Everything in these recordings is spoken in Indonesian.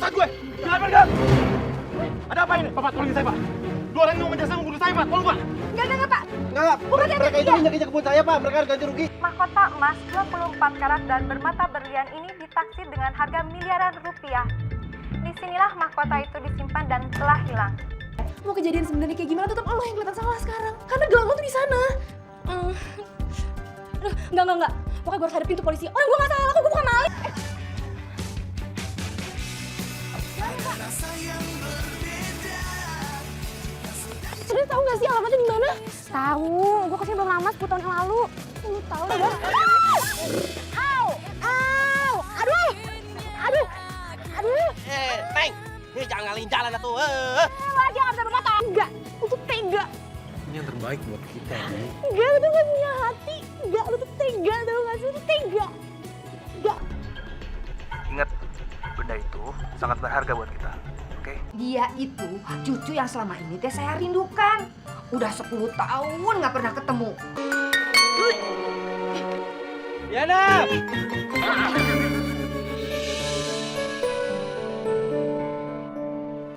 urusan gue. Silakan, Pak. Ada apa ini? Bapak, tolongin saya, Pak. Dua orang yang menjasa membunuh saya, Pak. Tolong, Pak. Enggak, Pak. Enggak. Mereka itu injak-injak kebun saya, Pak. Mereka harus ganti rugi. Mahkota emas 24 karat dan bermata berlian ini ditaksir dengan harga miliaran rupiah. Disinilah mahkota itu disimpan dan telah hilang. Mau kejadian sebenarnya kayak gimana, tetap lo yang kelihatan salah sekarang. Karena gelang lo tuh di sana. Aduh, enggak. Pokoknya gue harus hadapin tuh polisi. Orang gue gak salah, gue bukan maling. Sudah tahu gak sih alamatnya di mana? Tahu, gue kesini belum lama 10 tahun yang lalu. Lu tahu gak? Aduh. Neng, ini jangan ngalihin jalan atuh. Lo aja gak bisa bermata. Enggak, lu tuh tega. Ini yang terbaik buat kita, ini. Enggak, lu tuh gak punya hati. Enggak, lu tuh tega, tau gak sih? Lu tuh tega. Enggak. Ingat, benda itu sangat berharga buat kita. Oke? Dia itu cucu yang selama ini teh saya rindukan. Udah 10 tahun nggak pernah ketemu. Diana!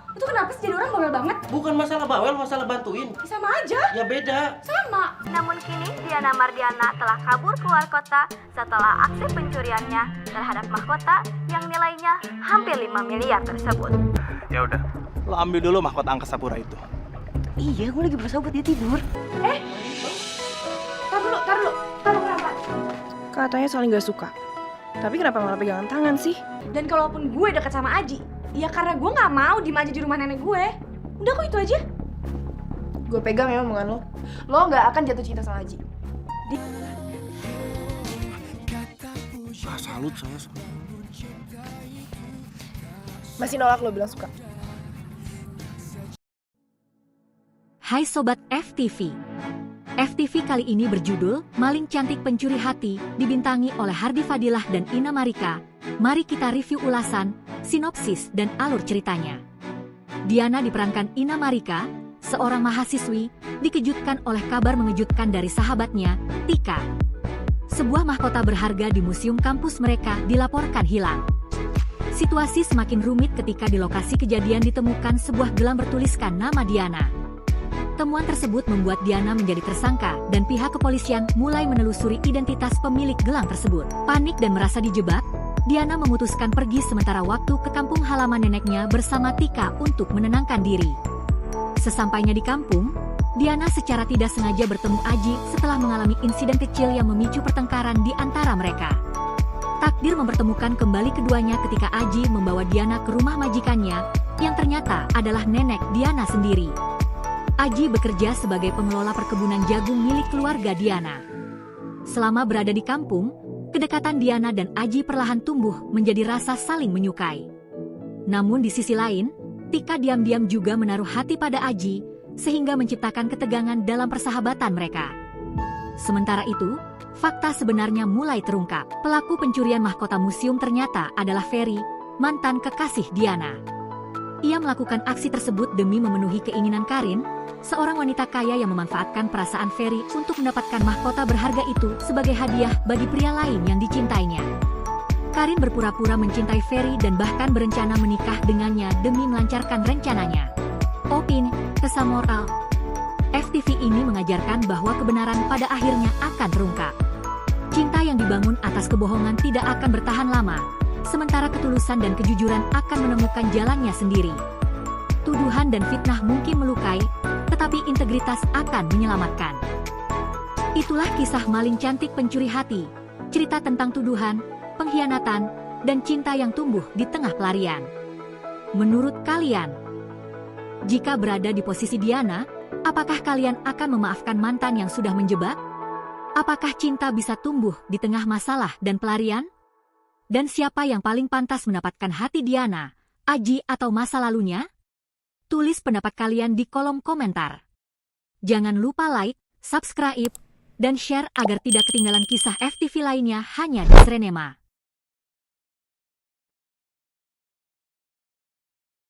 Lu tuh kenapa sih jadi orang bawel banget? Bukan masalah bawel, masalah bantuin. Sama aja. Ya beda. Sama. Namun kini Diana Mardiana telah kabur keluar kota setelah aksi pencuriannya terhadap mahkota yang nilainya hampir 5 miliar tersebut. Ya udah, lo ambil dulu mahkota angkasa pura itu. Iya, gue lagi berusaha buat dia tidur. Tar dulu. Kenapa? Katanya saling gak suka. Tapi kenapa malah pegangan tangan sih? Dan kalaupun gue deket sama Aji, ya karena gue gak mau diem aja di rumah nenek gue. Udah kok itu aja. Gue pegang ya omongan lo. Lo gak akan jatuh cinta sama Aji. Salut saya. Masih nolak lo bilang suka. Hai Sobat FTV. FTV kali ini berjudul Maling Cantik Pencuri Hati, dibintangi oleh Hardi Fadilah dan Ina Marika. Mari kita review ulasan, sinopsis, dan alur ceritanya. Diana diperankan Ina Marika, seorang mahasiswi, dikejutkan oleh kabar mengejutkan dari sahabatnya, Tika. Sebuah mahkota berharga di museum kampus mereka dilaporkan hilang. Situasi semakin rumit ketika di lokasi kejadian ditemukan sebuah gelang bertuliskan nama Diana. Temuan tersebut membuat Diana menjadi tersangka dan pihak kepolisian mulai menelusuri identitas pemilik gelang tersebut. Panik dan merasa dijebak, Diana memutuskan pergi sementara waktu ke kampung halaman neneknya bersama Tika untuk menenangkan diri. Sesampainya di kampung, Diana secara tidak sengaja bertemu Aji setelah mengalami insiden kecil yang memicu pertengkaran di antara mereka. Takdir mempertemukan kembali keduanya ketika Aji membawa Diana ke rumah majikannya, yang ternyata adalah nenek Diana sendiri. Aji bekerja sebagai pengelola perkebunan jagung milik keluarga Diana. Selama berada di kampung, kedekatan Diana dan Aji perlahan tumbuh menjadi rasa saling menyukai. Namun di sisi lain, Tika diam-diam juga menaruh hati pada Aji, sehingga menciptakan ketegangan dalam persahabatan mereka. Sementara itu, fakta sebenarnya mulai terungkap. Pelaku pencurian mahkota museum ternyata adalah Ferry, mantan kekasih Diana. Ia melakukan aksi tersebut demi memenuhi keinginan Karin, seorang wanita kaya yang memanfaatkan perasaan Ferry untuk mendapatkan mahkota berharga itu sebagai hadiah bagi pria lain yang dicintainya. Karin berpura-pura mencintai Ferry dan bahkan berencana menikah dengannya demi melancarkan rencananya. Opini, kesan moral. FTV ini mengajarkan bahwa kebenaran pada akhirnya akan terungkap. Cinta yang dibangun atas kebohongan tidak akan bertahan lama, sementara ketulusan dan kejujuran akan menemukan jalannya sendiri. Tuduhan dan fitnah mungkin melukai, tetapi integritas akan menyelamatkan. Itulah kisah Maling Cantik Pencuri Hati, cerita tentang tuduhan, pengkhianatan, dan cinta yang tumbuh di tengah pelarian. Menurut kalian, jika berada di posisi Diana, apakah kalian akan memaafkan mantan yang sudah menjebak? Apakah cinta bisa tumbuh di tengah masalah dan pelarian? Dan siapa yang paling pantas mendapatkan hati Diana, Aji atau masa lalunya? Tulis pendapat kalian di kolom komentar. Jangan lupa like, subscribe, dan share agar tidak ketinggalan kisah FTV lainnya hanya di Srenema.